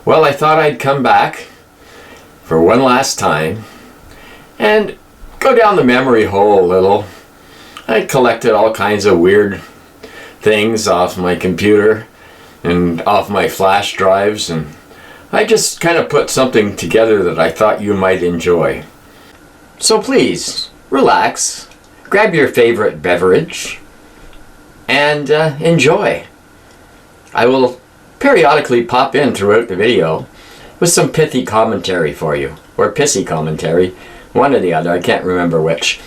Well, I thought I'd come back for one last time and go down the memory hole a little. I collected all kinds of weird things off my computer and off my flash drives, and I just kind of put something together that I thought you might enjoy. So please, relax, grab your favorite beverage, and enjoy. I will periodically pop in throughout the video with some pithy commentary for you, or pissy commentary, one or the other, I can't remember which.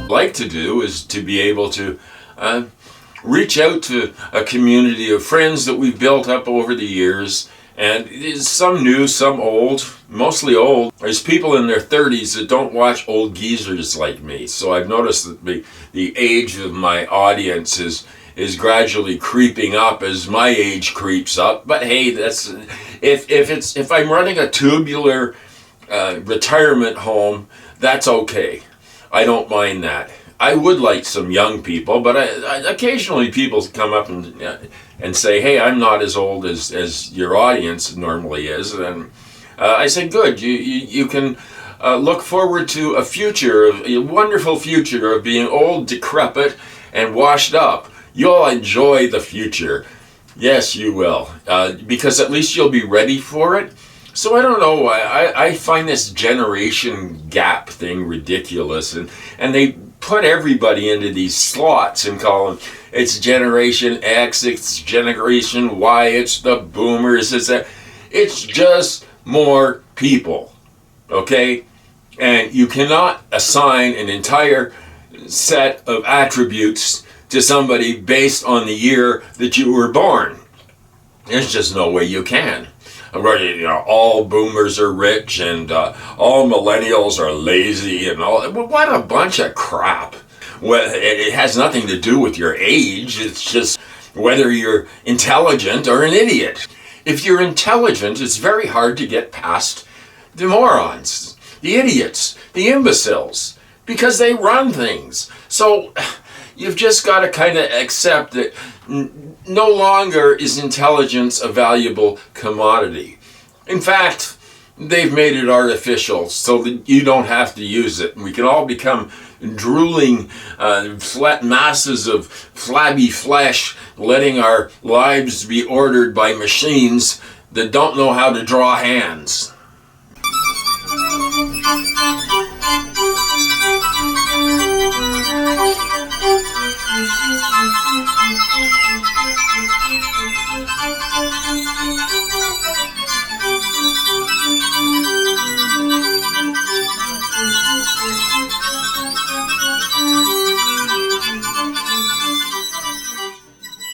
Like to do is to be able to reach out to a community of friends that we've built up over the years, and some new, some old, mostly old. There's people in their 30s that don't watch old geezers like me, so I've noticed that the age of my audience is gradually creeping up as my age creeps up. But hey, that's if I'm running a tubular retirement home, that's okay. I don't mind that. I would like some young people, but I occasionally people come up and say, hey, I'm not as old as your audience normally is. And I say, good, you can look forward to a future, a wonderful future of being old, decrepit, and washed up. You'll enjoy the future. Yes, you will, because at least you'll be ready for it. So I don't know, I find this generation gap thing ridiculous, and they put everybody into these slots and call them, it's Generation X, it's Generation Y, it's the Boomers, it's just more people, okay? And you cannot assign an entire set of attributes to somebody based on the year that you were born. There's just no way you can. You know, all boomers are rich and all millennials are lazy and all. What a bunch of crap. Well, it has nothing to do with your age. It's just whether you're intelligent or an idiot. If you're intelligent, it's very hard to get past the morons, the idiots, the imbeciles, because they run things. So you've just got to kind of accept that no longer is intelligence a valuable commodity. In fact, they've made it artificial so that you don't have to use it. We can all become drooling flat masses of flabby flesh, letting our lives be ordered by machines that don't know how to draw hands.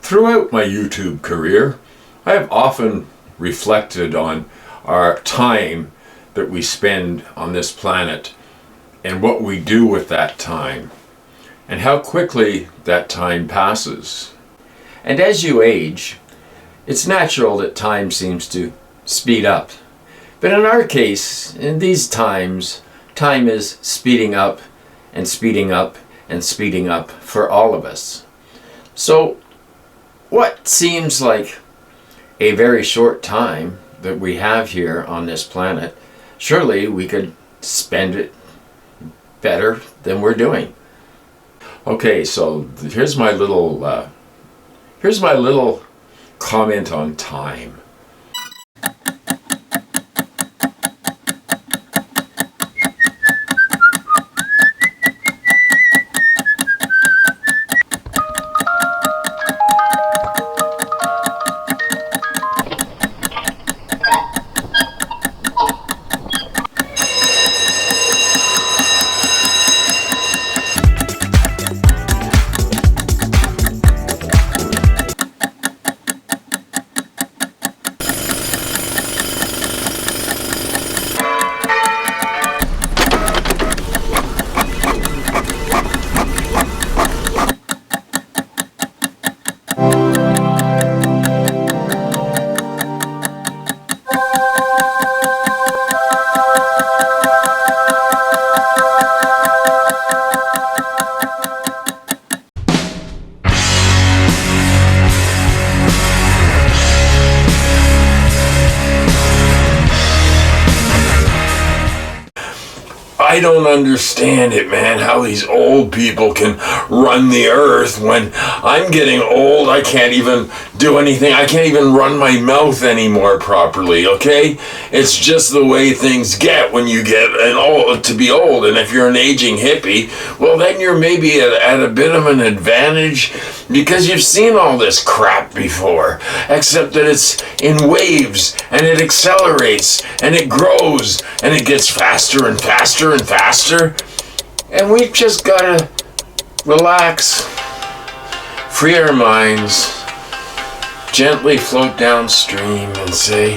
Throughout my YouTube career, I have often reflected on our time that we spend on this planet and what we do with that time and how quickly that time passes. And as you age, it's natural that time seems to speed up. But in our case, in these times, time is speeding up and speeding up and speeding up for all of us. So what seems like a very short time that we have here on this planet, surely we could spend it better than we're doing. Okay, so here's my little comment on time. I don't understand it, man, how these old people can run the earth when I'm getting old. I can't even do anything. I can't even run my mouth anymore properly, okay? It's just the way things get when you get to be old. And if you're an aging hippie, well, then you're maybe at a bit of an advantage because you've seen all this crap before, except that it's in waves and it accelerates and it grows and it gets faster and faster and faster, and we've just gotta relax, free our minds, gently float downstream and say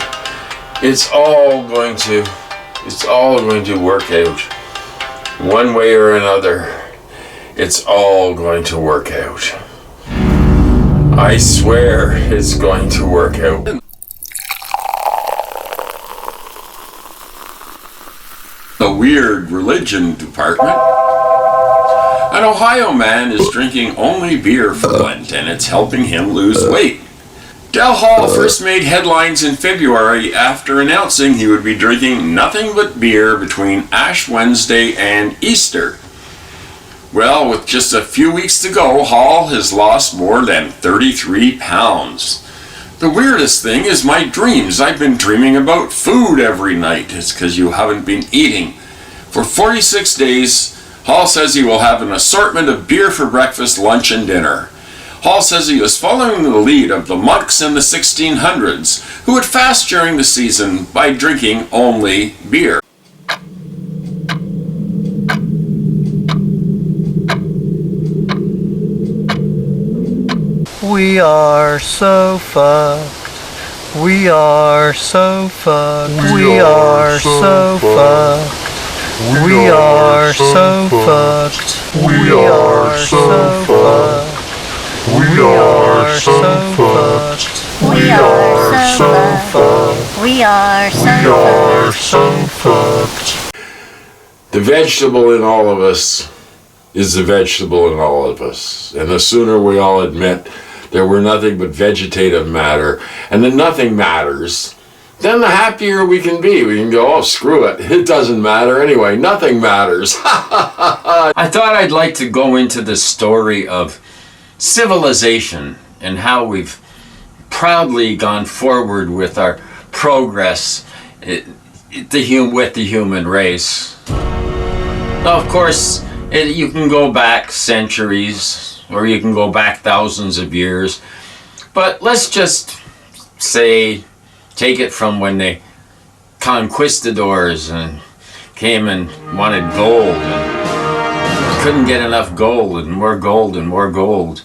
it's all going to work out one way or another. It's all going to work out. I swear it's going to work out. The weird religion department. An Ohio man is drinking only beer for Lent, and it's helping him lose weight. Del Hall first made headlines in February after announcing he would be drinking nothing but beer between Ash Wednesday and Easter. Well, with just a few weeks to go, Hall has lost more than 33 pounds. The weirdest thing is my dreams. I've been dreaming about food every night. It's because you haven't been eating. For 46 days, Hall says he will have an assortment of beer for breakfast, lunch, and dinner. Hall says he was following the lead of the monks in the 1600s, who would fast during the season by drinking only beer. We are so fucked. We are so fucked. We are so fucked. We are so fucked. We are so fucked. We are so fucked. We are so fucked. We are so fucked. The vegetable in all of us is the vegetable in all of us. And the sooner we all admit that we're nothing but vegetative matter and that nothing matters, then the happier we can be. We can go, oh, screw it. It doesn't matter anyway. Nothing matters. I thought I'd like to go into the story of civilization and how we've proudly gone forward with our progress with the human race. Now, of course, you can go back centuries or you can go back thousands of years, but let's just say, take it from when the conquistadors and came and wanted gold and couldn't get enough gold and more gold and more gold.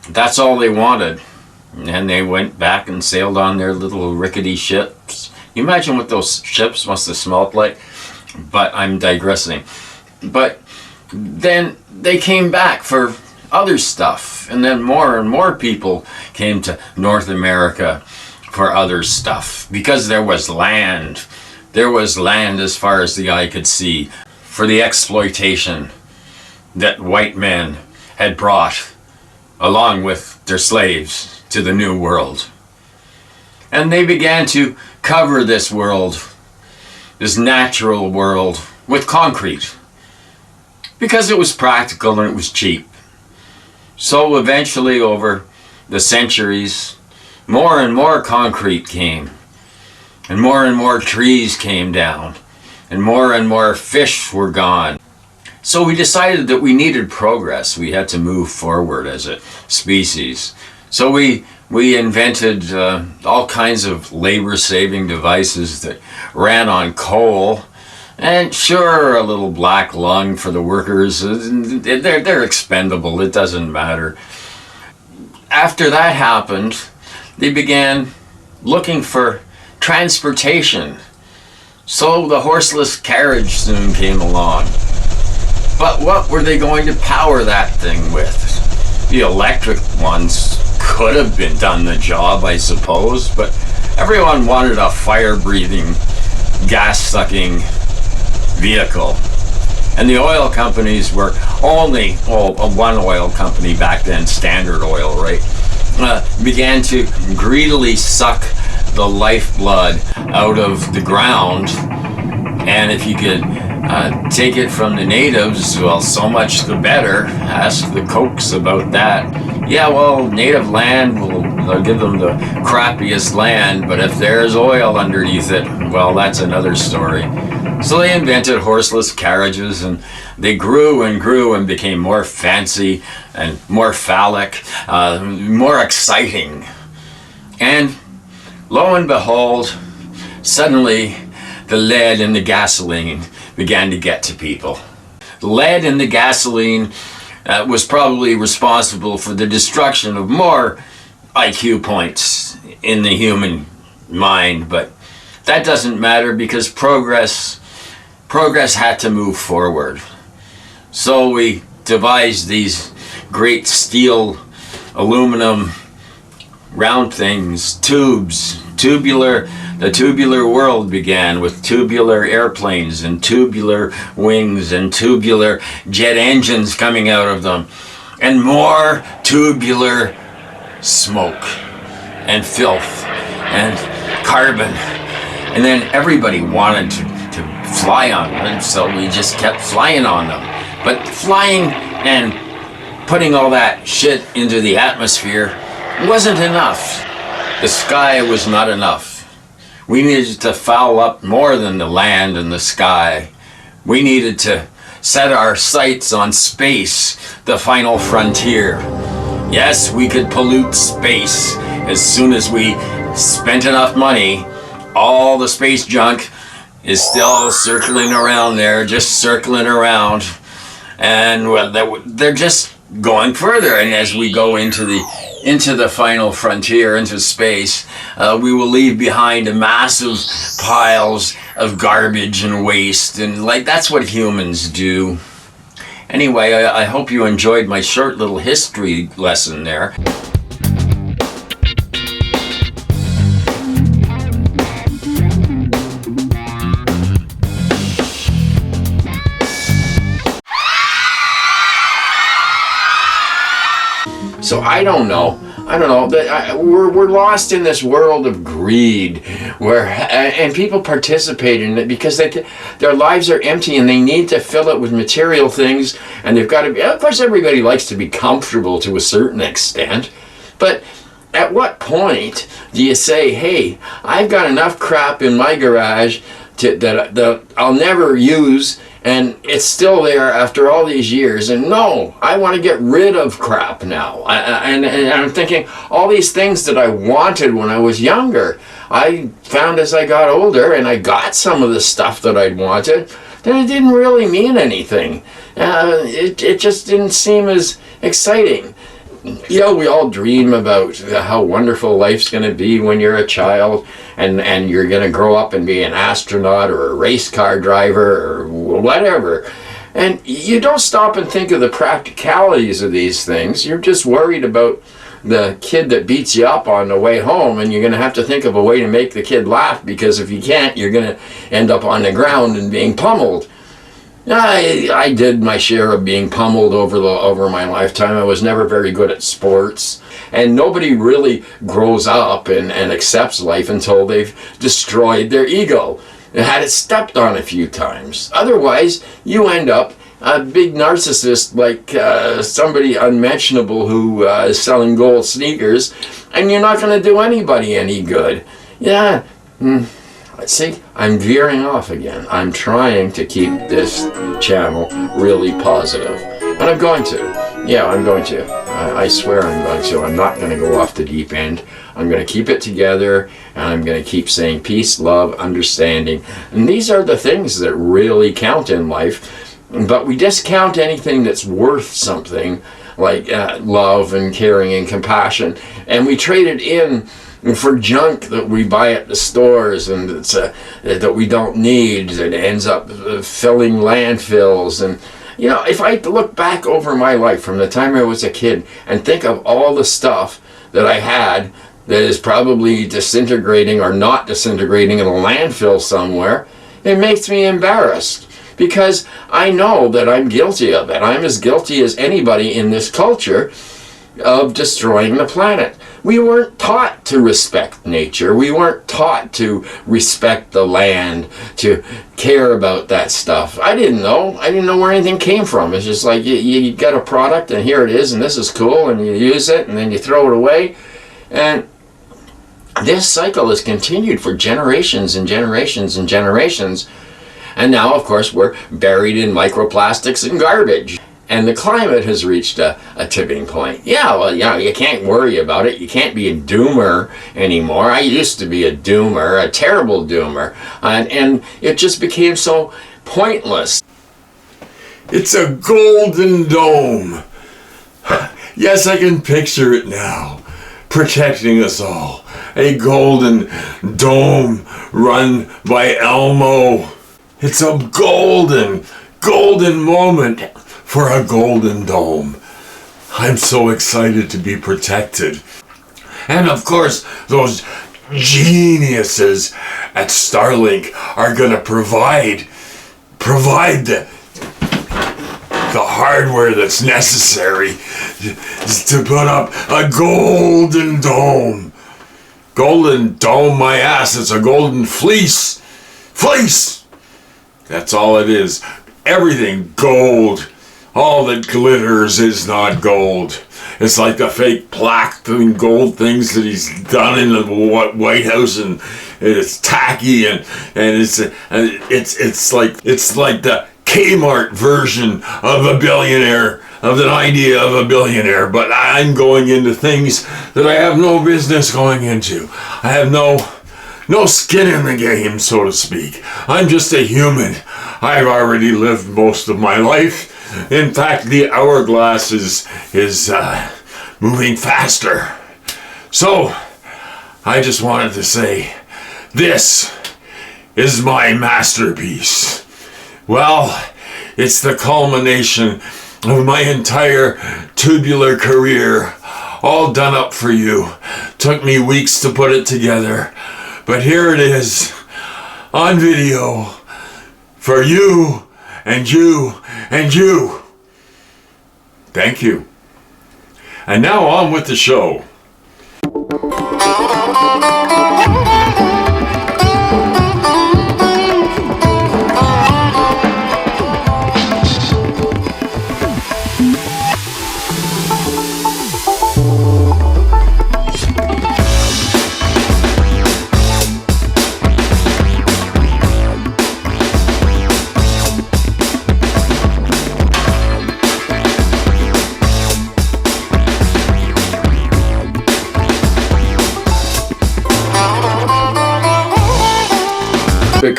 That's all they wanted. And they went back and sailed on their little rickety ships. You imagine what those ships must have smelled like? But I'm digressing. But then they came back for other stuff. And then more and more people came to North America for other stuff. Because there was land. There was land as far as the eye could see for the exploitation that white men had brought along with their slaves to the New World. And they began to cover this world, this natural world, with concrete. Because it was practical and it was cheap. So eventually, over the centuries, more and more concrete came, and more trees came down, and more fish were gone. So we decided that we needed progress. We had to move forward as a species. So we invented all kinds of labor-saving devices that ran on coal. And sure, a little black lung for the workers. They're expendable. It doesn't matter. After that happened, they began looking for transportation. So the horseless carriage soon came along. But what were they going to power that thing with? The electric ones could have done the job, I suppose, but everyone wanted a fire-breathing, gas-sucking vehicle. And the oil companies were only, one oil company back then, Standard Oil, right, began to greedily suck the lifeblood out of the ground. And if you could take it from the natives, well, so much the better. Ask the Kochs about that. Yeah, well, native land, they'll give them the crappiest land, but if there's oil underneath it, well, that's another story. So they invented horseless carriages, and they grew and became more fancy and more phallic, more exciting. And lo and behold, suddenly the lead in the gasoline began to get to people. The lead in the gasoline was probably responsible for the destruction of more IQ points in the human mind, but that doesn't matter because progress had to move forward. So we devised these great steel, aluminum, round things, tubes, the tubular world began with tubular airplanes and tubular wings and tubular jet engines coming out of them, and more tubular smoke and filth and carbon. And then everybody wanted to fly on them, so we just kept flying on them. But flying and putting all that shit into the atmosphere wasn't enough. The sky was not enough. We needed to foul up more than the land and the sky. We needed to set our sights on space, the final frontier. Yes, we could pollute space as soon as we spent enough money. All the space junk is still circling around there, just circling around. And well, they're just going further. And as we go into the final frontier, into space, we will leave behind massive piles of garbage and waste. And that's what humans do. Anyway, I hope you enjoyed my short little history lesson there. So I don't know. We're lost in this world of greed, and people participate in it because their lives are empty and they need to fill it with material things, and they've got to be. Of course, everybody likes to be comfortable to a certain extent, but at what point do you say, "Hey, I've got enough crap in my garage that I'll never use"? And it's still there after all these years. And no, I want to get rid of crap now. And I'm thinking, all these things that I wanted when I was younger, I found as I got older, and I got some of the stuff that I'd wanted, that it didn't really mean anything. It just didn't seem as exciting. You know, we all dream about how wonderful life's going to be when you're a child, and you're going to grow up and be an astronaut or a race car driver or whatever. And you don't stop and think of the practicalities of these things. You're just worried about the kid that beats you up on the way home, and you're going to have to think of a way to make the kid laugh, because if you can't, you're going to end up on the ground and being pummeled. I did my share of being pummeled over my lifetime. I was never very good at sports, and nobody really grows up and accepts life until they've destroyed their ego and had it stepped on a few times. Otherwise, you end up a big narcissist like somebody unmentionable who is selling gold sneakers, and you're not going to do anybody any good. Yeah. See, I'm veering off again. I'm trying to keep this channel really positive. And I'm going to. Yeah, I'm going to. I swear I'm going to. I'm not going to go off the deep end. I'm going to keep it together, and I'm going to keep saying peace, love, understanding. And these are the things that really count in life. But we discount anything that's worth something, like love and caring and compassion. And we trade it in for junk that we buy at the stores and that we don't need, that ends up filling landfills. And you know, if I look back over my life from the time I was a kid and think of all the stuff that I had that is probably disintegrating or not disintegrating in a landfill somewhere, it makes me embarrassed, because I know that I'm guilty of it. I'm as guilty as anybody in this culture of destroying the planet. We weren't taught to respect nature. We weren't taught to respect the land, to care about that stuff. I didn't know. I didn't know where anything came from. It's just like you got a product and here it is and this is cool and you use it and then you throw it away. And this cycle has continued for generations and generations and generations. And now, of course, we're buried in microplastics and garbage. And the climate has reached a tipping point. Yeah, well, you know, you can't worry about it. You can't be a doomer anymore. I used to be a doomer, a terrible doomer. And it just became so pointless. It's a golden dome. Yes, I can picture it now, protecting us all. A golden dome run by Elmo. It's a golden moment for a golden dome. I'm so excited to be protected. And of course, those geniuses at Starlink are going to provide the hardware that's necessary to put up a golden dome. Golden dome, my ass, it's a golden fleece. Fleece! That's all it is. Everything gold. All that glitters is not gold. It's like the fake plaque and gold things that he's done in the White House, and it's tacky and it's like the Kmart version of a billionaire, of an idea of a billionaire. But I'm going into things that I have no business going into. I have no skin in the game, so to speak. I'm just a human. I've already lived most of my life. In fact, the hourglass is moving faster. So, I just wanted to say, this is my masterpiece. Well, it's the culmination of my entire tubular career, all done up for you. Took me weeks to put it together, but here it is, on video, for you, and you, and you. Thank you. And now on with the show.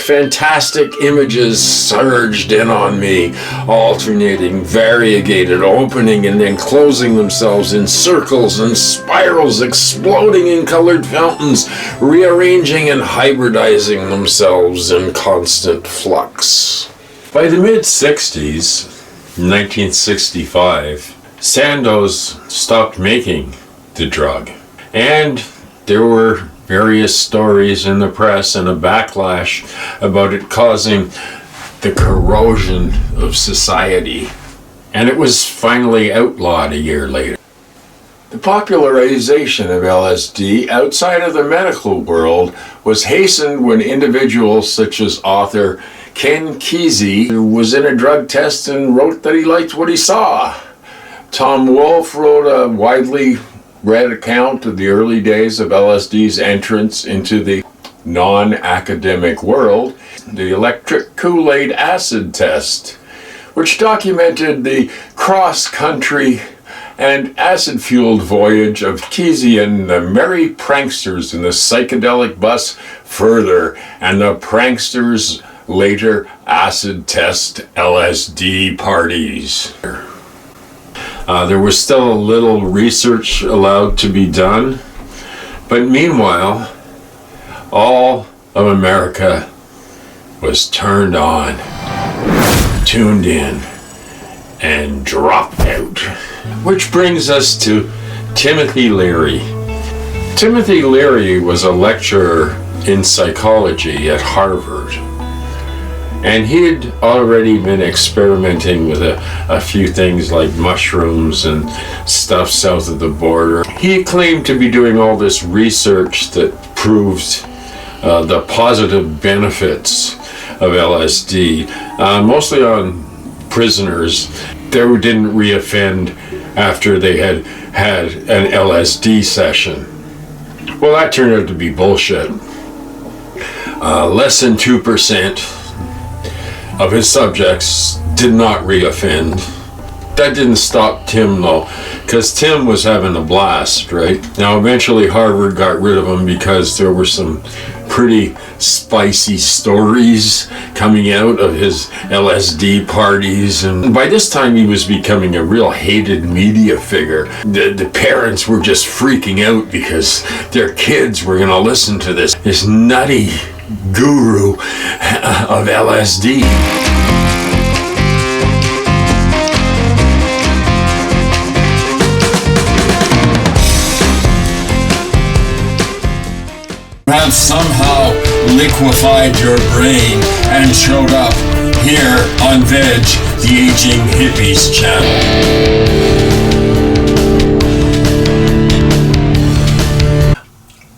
Fantastic images surged in on me, alternating, variegated, opening and then closing themselves in circles and spirals, exploding in colored fountains, rearranging and hybridizing themselves in constant flux. By the mid-60s, 1965, Sandoz stopped making the drug. And there were various stories in the press and a backlash about it causing the corrosion of society. And it was finally outlawed a year later. The popularization of LSD outside of the medical world was hastened when individuals such as author Ken Kesey was in a drug test and wrote that he liked what he saw. Tom Wolfe wrote a widely read account of the early days of LSD's entrance into the non-academic world, the electric Kool-Aid acid test, which documented the cross-country and acid-fueled voyage of Kesey and the merry pranksters in the psychedelic bus Further, and the pranksters' later acid test LSD parties. There was still a little research allowed to be done, but meanwhile, all of America was turned on, tuned in, and dropped out. Which brings us to Timothy Leary. Timothy Leary was a lecturer in psychology at Harvard, and he had already been experimenting with a few things like mushrooms and stuff south of the border. He claimed to be doing all this research that proved the positive benefits of LSD, mostly on prisoners that didn't reoffend after they had had an LSD session. Well, that turned out to be bullshit. Less than 2% of his subjects did not reoffend. That didn't stop Tim though, because Tim was having a blast, right? Now eventually Harvard got rid of him because there were some pretty spicy stories coming out of his LSD parties, and by this time he was becoming a real hated media figure. The parents were just freaking out because their kids were going to listen to this nutty guru of LSD. Have somehow liquefied your brain and showed up here on Veg, the Aging Hippies channel.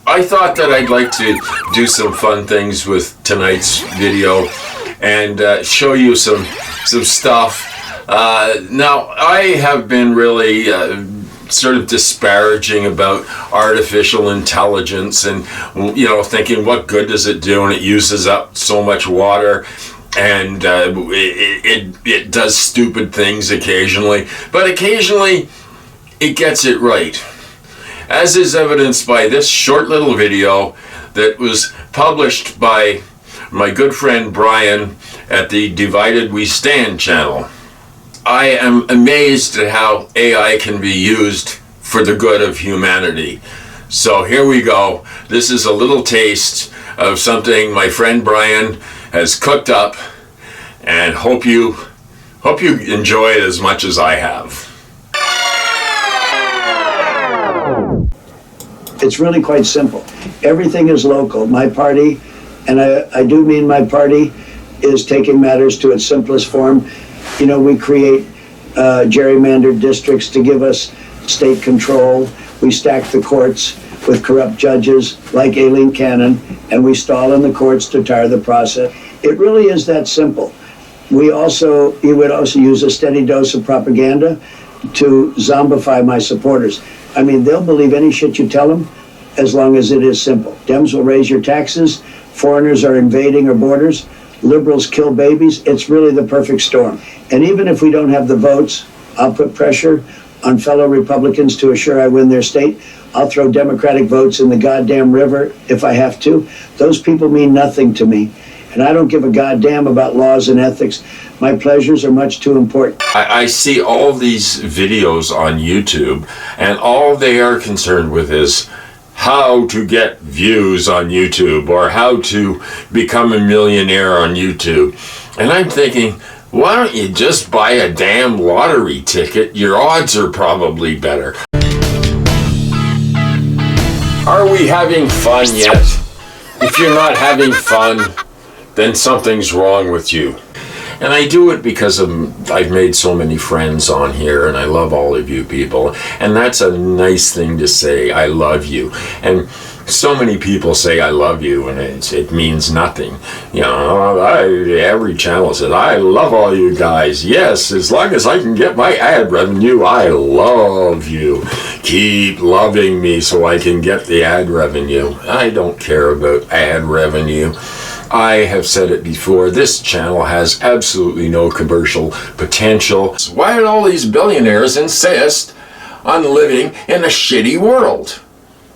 I thought that I'd like to do some fun things with tonight's video and show you some stuff. Now, I have been really sort of disparaging about artificial intelligence and, thinking what good does it do, and it uses up so much water, and it does stupid things occasionally, but occasionally it gets it right, as is evidenced by this short little video that was published by my good friend Brian at the Divided We Stand channel. I am amazed at how AI can be used for the good of humanity. So here we go. This is a little taste of something my friend Brian has cooked up, and hope you enjoy it as much as I have. It's really quite simple. Everything is local. My party, and I do mean my party, is taking matters to its simplest form. We create gerrymandered districts to give us state control. We stack the courts with corrupt judges like Aileen Cannon, and we stall in the courts to tar the process. It really is that simple. You would also use a steady dose of propaganda to zombify my supporters. I mean, they'll believe any shit you tell them as long as it is simple. Dems will raise your taxes, foreigners are invading our borders, liberals kill babies. It's really the perfect storm. And even if we don't have the votes, I'll put pressure on fellow Republicans to assure I win their state. I'll throw Democratic votes in the goddamn river if I have to. Those people mean nothing to me. And I don't give a goddamn about laws and ethics. My pleasures are much too important. I see all these videos on YouTube, and all they are concerned with is how to get views on YouTube or how to become a millionaire on YouTube. And I'm thinking, why don't you just buy a damn lottery ticket? Your odds are probably better. Are we having fun yet? If you're not having fun, then something's wrong with you. And I do it because I've made so many friends on here, and I love all of you people. And that's a nice thing to say, I love you. And So many people say I love you, and it means nothing. You know, every channel says, I love all you guys. Yes, as long as I can get my ad revenue, I love you. Keep loving me so I can get the ad revenue. I don't care about ad revenue. I have said it before, this channel has absolutely no commercial potential. So why do all these billionaires insist on living in a shitty world?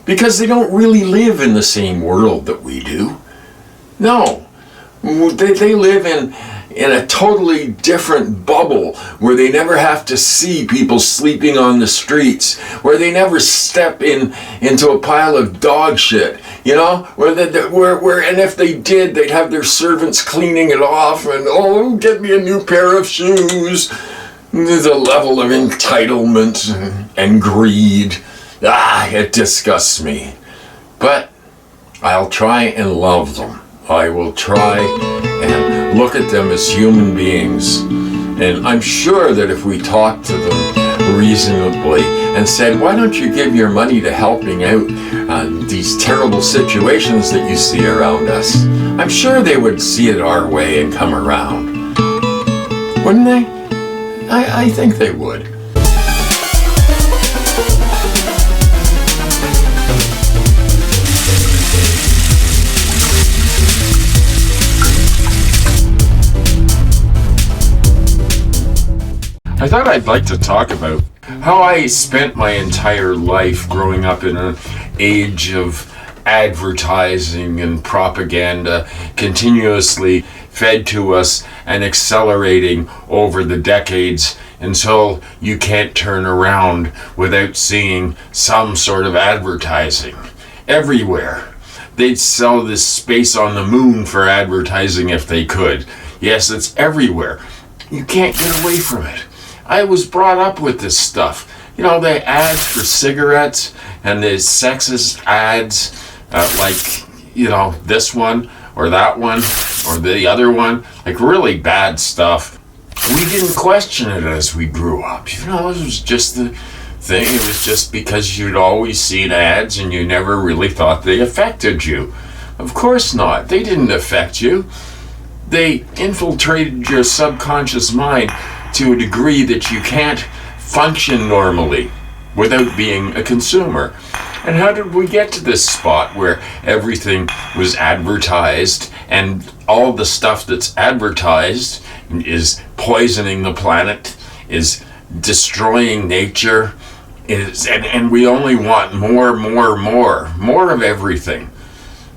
Because they don't really live in the same world that we do. No, they live in a totally different bubble where they never have to see people sleeping on the streets, where they never step into a pile of dog shit, you know, where and if they did, they'd have their servants cleaning it off and, oh, get me a new pair of shoes. There's a level of entitlement and greed. It disgusts me. But I'll try and love them. I will try and look at them as human beings. And I'm sure that if we talked to them reasonably and said, why don't you give your money to helping out these terrible situations that you see around us, I'm sure they would see it our way and come around. Wouldn't they? I think they would. I thought I'd like to talk about how I spent my entire life growing up in an age of advertising and propaganda continuously fed to us and accelerating over the decades until you can't turn around without seeing some sort of advertising. Everywhere. They'd sell this space on the moon for advertising if they could. Yes, it's everywhere. You can't get away from it. I was brought up with this stuff. You know, the ads for cigarettes and the sexist ads, like, you know, this one or that one or the other one, like really bad stuff. We didn't question it as we grew up. You know, it was just the thing. It was just because you'd always seen ads and you never really thought they affected you. Of course not. They didn't affect you. They infiltrated your subconscious mind to a degree that you can't function normally without being a consumer. And how did we get to this spot where everything was advertised and all the stuff that's advertised is poisoning the planet, is destroying nature, and we only want more of everything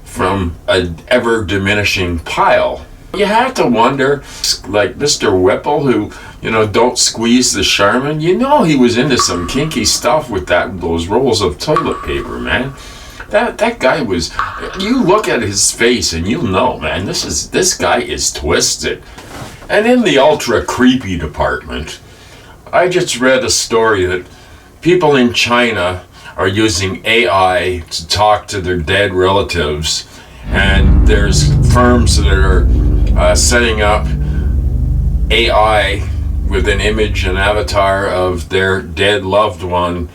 from an ever diminishing pile. You have to wonder, like Mr. Whipple, who, you know, don't squeeze the Charmin, you know he was into some kinky stuff with those rolls of toilet paper, man. That guy was, you look at his face and you'll know, man, this guy is twisted. And in the ultra creepy department, I just read a story that people in China are using AI to talk to their dead relatives, and there's firms that are setting up AI with an image and avatar of their dead loved one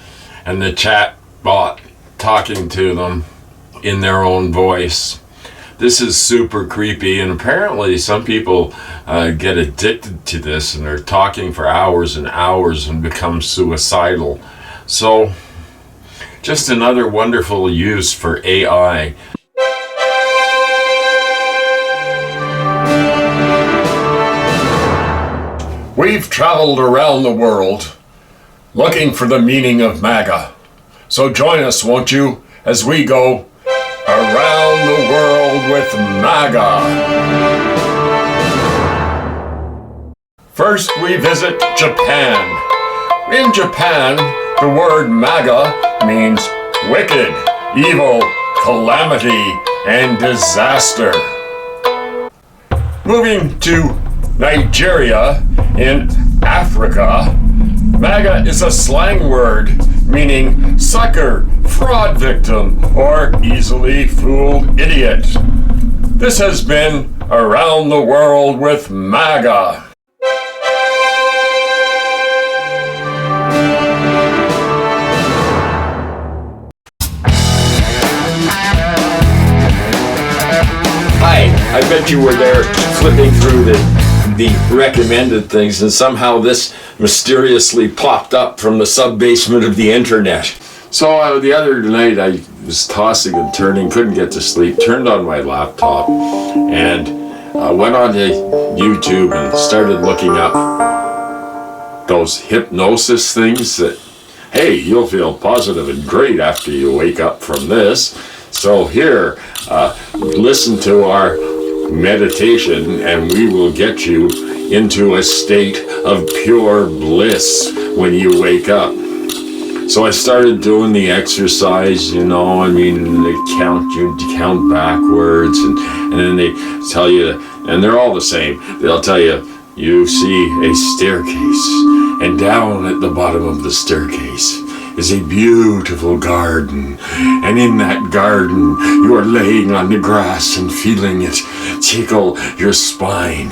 and the chat bot talking to them in their own voice. This is super creepy, and apparently some people get addicted to this and are talking for hours and hours and become suicidal. So, just another wonderful use for AI. We've traveled around the world looking for the meaning of MAGA. So join us, won't you, as we go around the world with MAGA. First, we visit Japan. In Japan, the word MAGA means wicked, evil, calamity, and disaster. Moving to Nigeria in Africa, MAGA is a slang word meaning sucker, fraud victim, or easily fooled idiot. This has been Around the World with MAGA. I bet you were there flipping through the recommended things, and somehow this mysteriously popped up from the sub-basement of the internet. So the other night I was tossing and turning, couldn't get to sleep, turned on my laptop, and went on to YouTube and started looking up those hypnosis things that, hey, you'll feel positive and great after you wake up from this. So here, listen to our meditation and we will get you into a state of pure bliss when you wake up. So I started doing the exercise, you know, I mean, they count backwards, and then they tell you, and they're all the same. They'll tell you, you see a staircase, and down at the bottom of the staircase is a beautiful garden, and in that garden you are laying on the grass and feeling it tickle your spine.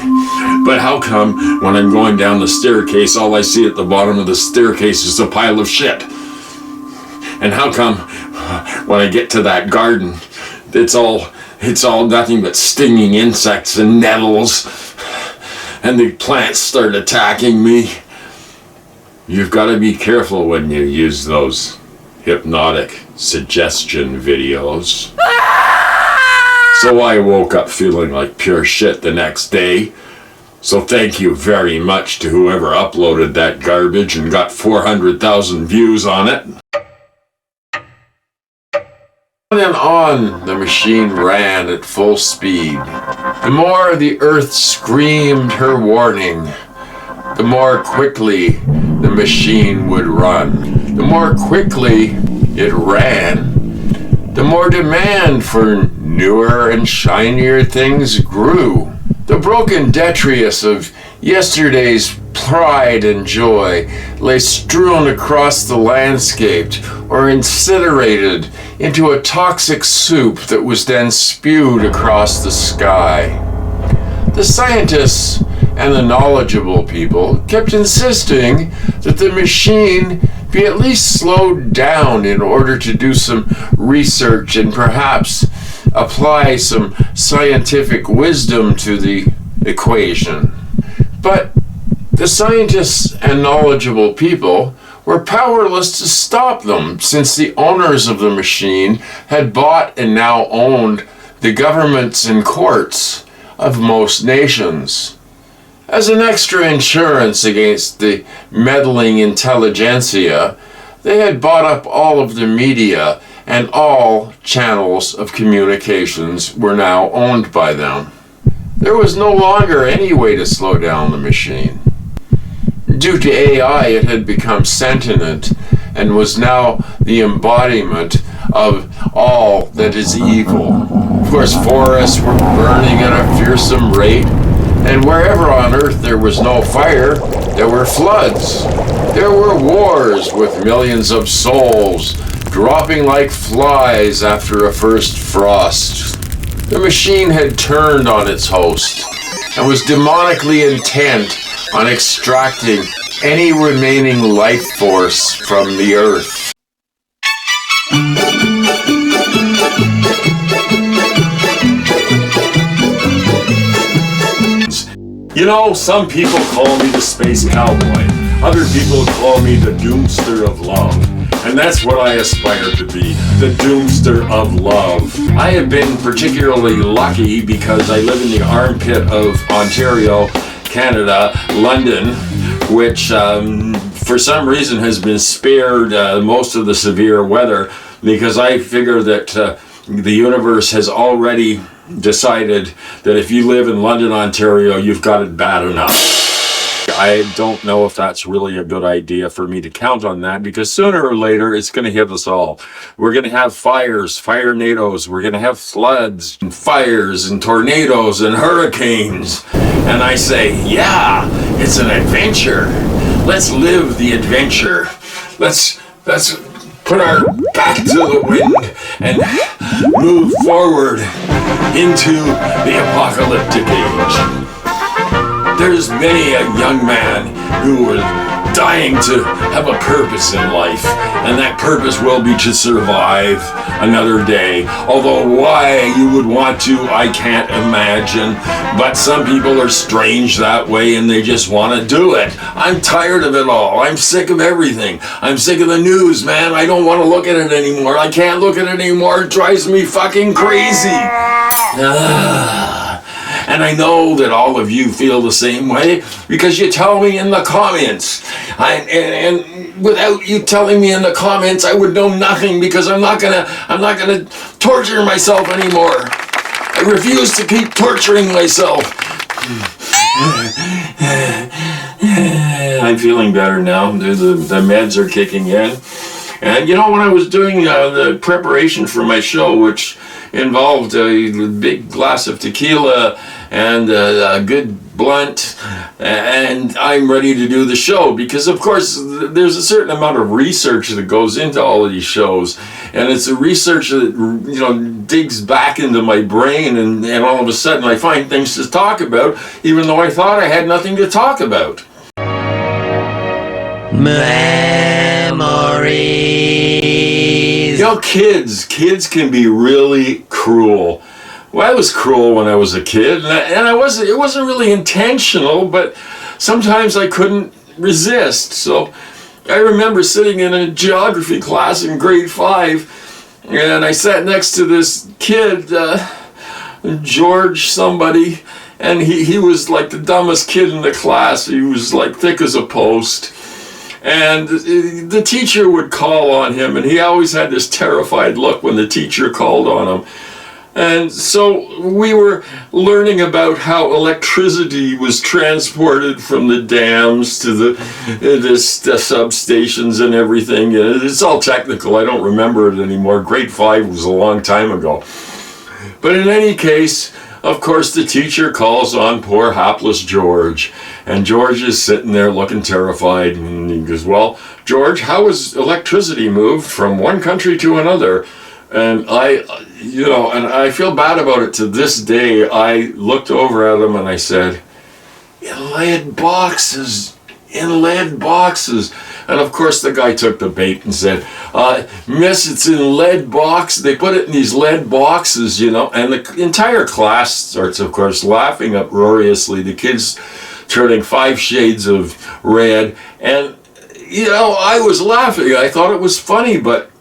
But how come when I'm going down the staircase, all I see at the bottom of the staircase is a pile of shit? And how come when I get to that garden, it's all nothing but stinging insects and nettles, and the plants start attacking me? You've got to be careful when you use those hypnotic suggestion videos. So I woke up feeling like pure shit the next day. So thank you very much to whoever uploaded that garbage and got 400,000 views on it. On and on the machine ran at full speed. The more the earth screamed her warning, the more quickly the machine would run. The more quickly it ran, the more demand for newer and shinier things grew. The broken detritus of yesterday's pride and joy lay strewn across the landscape or incinerated into a toxic soup that was then spewed across the sky. The scientists and the knowledgeable people kept insisting that the machine be at least slowed down in order to do some research and perhaps apply some scientific wisdom to the equation. But the scientists and knowledgeable people were powerless to stop them, since the owners of the machine had bought and now owned the governments and courts of most nations. As an extra insurance against the meddling intelligentsia, they had bought up all of the media, and all channels of communications were now owned by them. There was no longer any way to slow down the machine. Due to AI, it had become sentient and was now the embodiment of all that is evil. Of course, forests were burning at a fearsome rate, and wherever on earth there was no fire, there were floods. There were wars with millions of souls dropping like flies after a first frost. The machine had turned on its host and was demonically intent on extracting any remaining life force from the earth. You know, some people call me the space cowboy. Other people call me the doomster of love. And that's what I aspire to be, the doomster of love. I have been particularly lucky because I live in the armpit of Ontario, Canada, London, which for some reason has been spared most of the severe weather, because I figure that the universe has already decided that if you live in London, Ontario, you've got it bad enough. I don't know if that's really a good idea for me to count on that, because sooner or later it's going to hit us all. We're going to have fires, fire-nados, we're going to have floods and fires and tornadoes and hurricanes. And I say, yeah, it's an adventure. Let's live the adventure. Let's put our back to the wind and move forward into the apocalyptic age. There's many a young man who was dying to have a purpose in life, and that purpose will be to survive another day. Although why you would want to, I can't imagine. But some people are strange that way, and they just want to do it. I'm tired of it all. I'm sick of everything. I'm sick of the news, man. I don't want to look at it anymore. I can't look at it anymore. It drives me fucking crazy. And I know that all of you feel the same way because you tell me in the comments. And without you telling me in the comments, I would know nothing because I'm not gonna torture myself anymore. I refuse to keep torturing myself. I'm feeling better now. The meds are kicking in. And you know, when I was doing the preparation for my show, which involved a big glass of tequila and a good blunt, and I'm ready to do the show because of course there's a certain amount of research that goes into all of these shows, and it's a research that, you know, digs back into my brain, and all of a sudden I find things to talk about even though I thought I had nothing to talk about. Memories. You know, kids can be really cruel. Well, I was cruel when I was a kid, and it wasn't really intentional, but sometimes I couldn't resist. So I remember sitting in a geography class in grade 5, and I sat next to this kid, George somebody, and he was like the dumbest kid in the class. He was like thick as a post. And the teacher would call on him, and he always had this terrified look when the teacher called on him. And so we were learning about how electricity was transported from the dams to the substations and everything. It's all technical. I don't remember it anymore. Grade 5 was a long time ago. But in any case, of course, the teacher calls on poor hapless George. And George is sitting there looking terrified. And he goes, well, George, how is electricity moved from one country to another? And I feel bad about it to this day. I looked over at him and I said, in lead boxes. And of course the guy took the bait and said, miss, it's in lead box. They put it in these lead boxes, you know. And the entire class starts, of course, laughing uproariously. The kids turning 5 shades of red. And, you know, I was laughing. I thought it was funny, but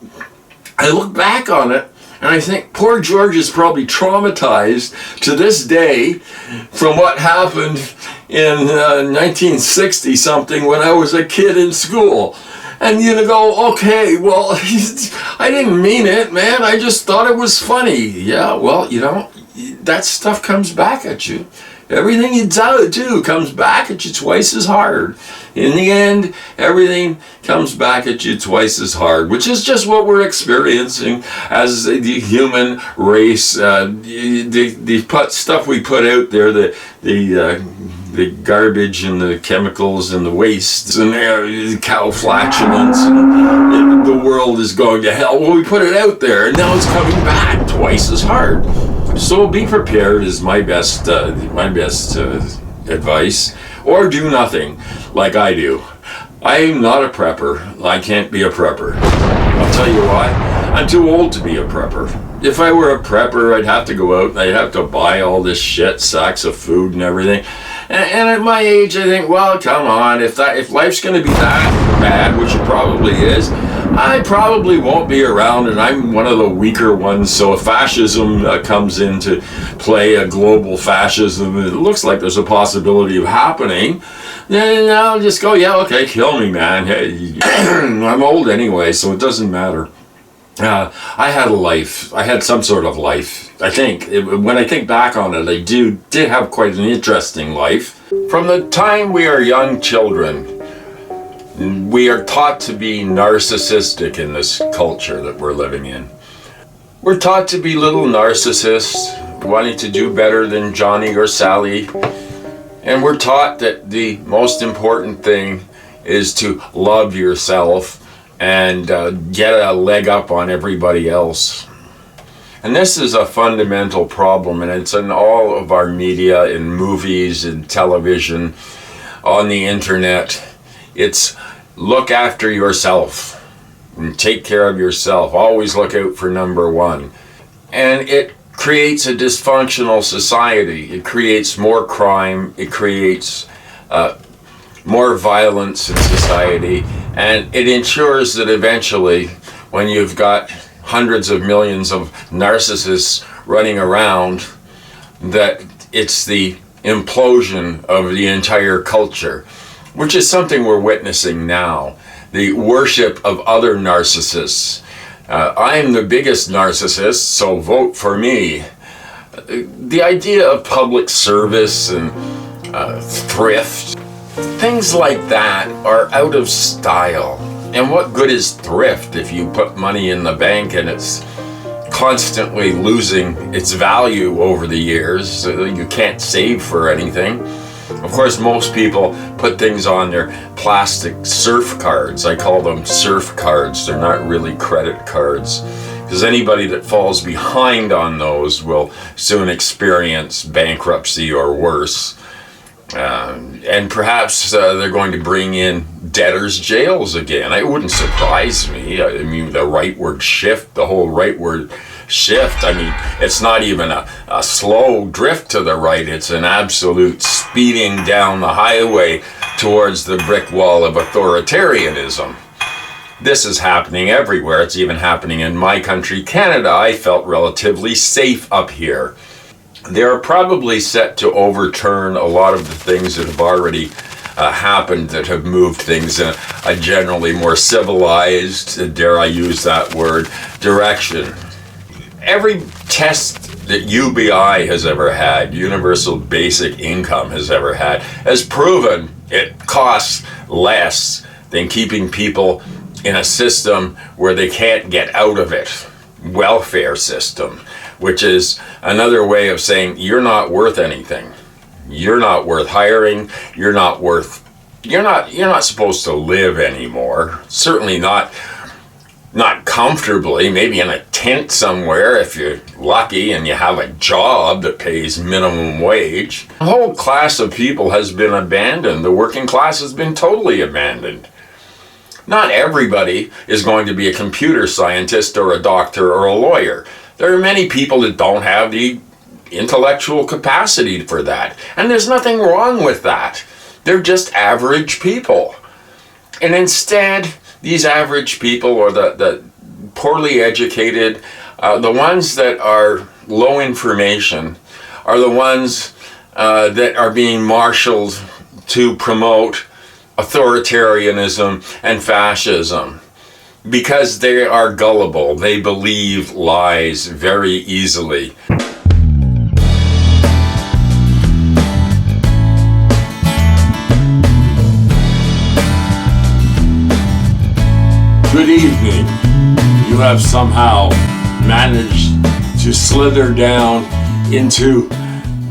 I look back on it and I think poor George is probably traumatized to this day from what happened in 1960 something when I was a kid in school. And you go, okay, well, I didn't mean it, man. I just thought it was funny. Yeah, well, you know, that stuff comes back at you. Everything you do comes back at you twice as hard. In the end, everything comes back at you twice as hard, which is just what we're experiencing as the human race. The stuff we put out there, the garbage and the chemicals and the wastes and the cow flatulence, and the world is going to hell. Well, we put it out there, and now it's coming back twice as hard. So be prepared is my best advice, or do nothing like I do. I'm not a prepper. I can't be a prepper. I'll tell you why. I'm too old to be a prepper. If I were a prepper, I'd have to go out and I'd have to buy all this shit, sacks of food and everything. And at my age, I think, well, come on, if life's going to be that bad, which it probably is, I probably won't be around, and I'm one of the weaker ones. So if fascism comes into play, a global fascism, it looks like there's a possibility of happening, then I'll just go, yeah, okay, kill me, man. Hey, I'm old anyway, so it doesn't matter. I had a life. I had some sort of life. I think, when I think back on it, I did have quite an interesting life. From the time we are young children, we are taught to be narcissistic in this culture that we're living in. We're taught to be little narcissists, wanting to do better than Johnny or Sally. And we're taught that the most important thing is to love yourself and get a leg up on everybody else. And this is a fundamental problem, and it's in all of our media, in movies and television, on the internet. It's look after yourself and take care of yourself. Always look out for number one. And it creates a dysfunctional society. It creates more crime. It creates more violence in society. And it ensures that eventually, when you've got hundreds of millions of narcissists running around, that it's the implosion of the entire culture, which is something we're witnessing now. The worship of other narcissists. I'm the biggest narcissist, so vote for me. The idea of public service and thrift, things like that are out of style. And what good is thrift if you put money in the bank and it's constantly losing its value over the years? You can't save for anything. Of course, most people put things on their plastic surf cards. I call them surf cards. They're not really credit cards, because anybody that falls behind on those will soon experience bankruptcy or worse. And perhaps they're going to bring in debtors' jails again. It wouldn't surprise me. I mean, the rightward shift, the whole rightward shift, I mean, it's not even a slow drift to the right. It's an absolute speeding down the highway towards the brick wall of authoritarianism. This is happening everywhere. It's even happening in my country, Canada. I felt relatively safe up here. They're probably set to overturn a lot of the things that have already happened, that have moved things in a generally more civilized, dare I use that word, direction. Every test that UBI has ever had, Universal Basic Income has ever had, has proven it costs less than keeping people in a system where they can't get out of it. Welfare system, which is another way of saying you're not worth anything. You're not worth hiring. You're not supposed to live anymore. Certainly not comfortably, maybe in a tent somewhere if you're lucky and you have a job that pays minimum wage. A whole class of people has been abandoned. The working class has been totally abandoned. Not everybody is going to be a computer scientist or a doctor or a lawyer. There are many people that don't have the intellectual capacity for that. And there's nothing wrong with that. They're just average people. And instead, these average people, or the poorly educated, the ones that are low information, are the ones that are being marshaled to promote authoritarianism and fascism, because they are gullible. They believe lies very easily. Good evening. You have somehow managed to slither down into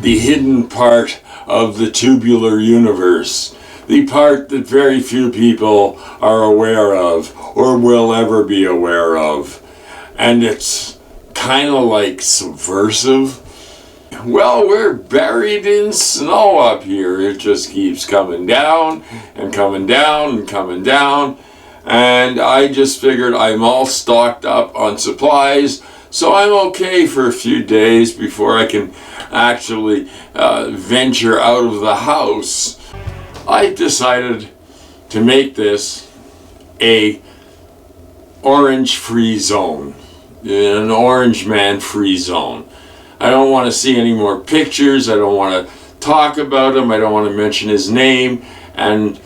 the hidden part of the tubular universe. The part that very few people are aware of or will ever be aware of. And it's kind of like subversive. Well, we're buried in snow up here. It just keeps coming down and coming down and coming down. And I just figured I'm all stocked up on supplies, so I'm okay for a few days before I can actually venture out of the house. I've decided to make this a orange-free zone, an orange man free zone. I don't want to see any more pictures. I don't want to talk about him. I don't want to mention his name. And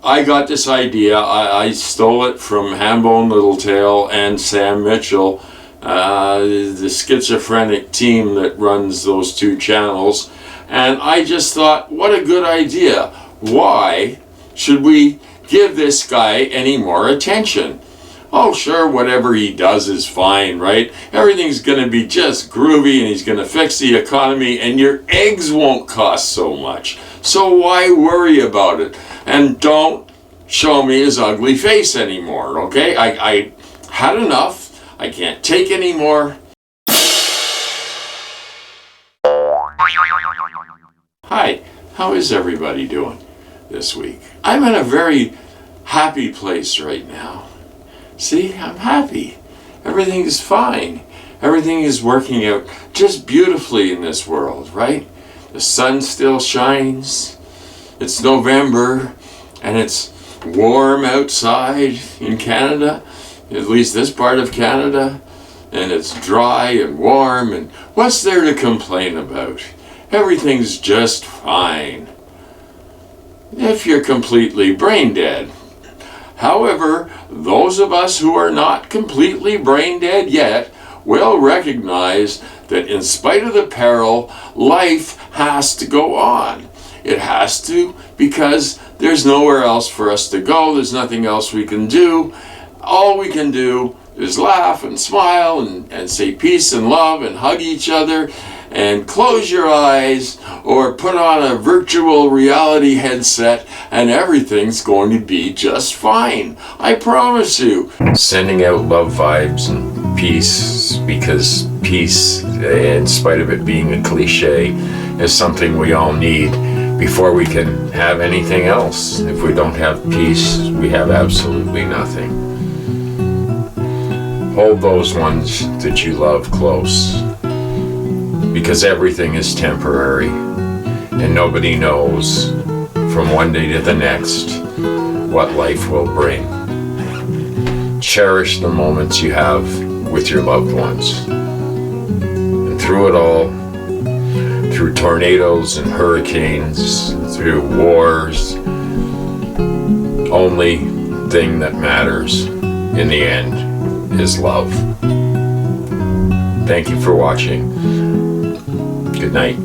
I got this idea. I stole it from Hambone Littletail and Sam Mitchell, the schizophrenic team that runs those two channels. And I just thought, what a good idea. Why should we give this guy any more attention? Oh, sure, whatever he does is fine, right? Everything's going to be just groovy, and he's going to fix the economy, and your eggs won't cost so much. So why worry about it? And don't show me his ugly face anymore, okay? I had enough. I can't take any more. Hi, how is everybody doing this week? I'm in a very happy place right now. See, I'm happy. Everything is fine. Everything is working out just beautifully in this world, right? The sun still shines. It's November and it's warm outside in Canada, at least this part of Canada, and it's dry and warm, and what's there to complain about? Everything's just fine. If you're completely brain dead. However, those of us who are not completely brain dead yet will recognize that in spite of the peril, life has to go on. It has to, because there's nowhere else for us to go. There's nothing else we can do. All we can do is laugh and smile and say peace and love and hug each other and close your eyes or put on a virtual reality headset and everything's going to be just fine. I promise you. Sending out love vibes and peace, because peace, in spite of it being a cliche, is something we all need before we can have anything else. If we don't have peace, we have absolutely nothing. Hold those ones that you love close, because everything is temporary and nobody knows from one day to the next what life will bring. Cherish the moments you have with your loved ones. And through it all, through tornadoes and hurricanes, through wars, only thing that matters in the end is love. Thank you for watching. Good night.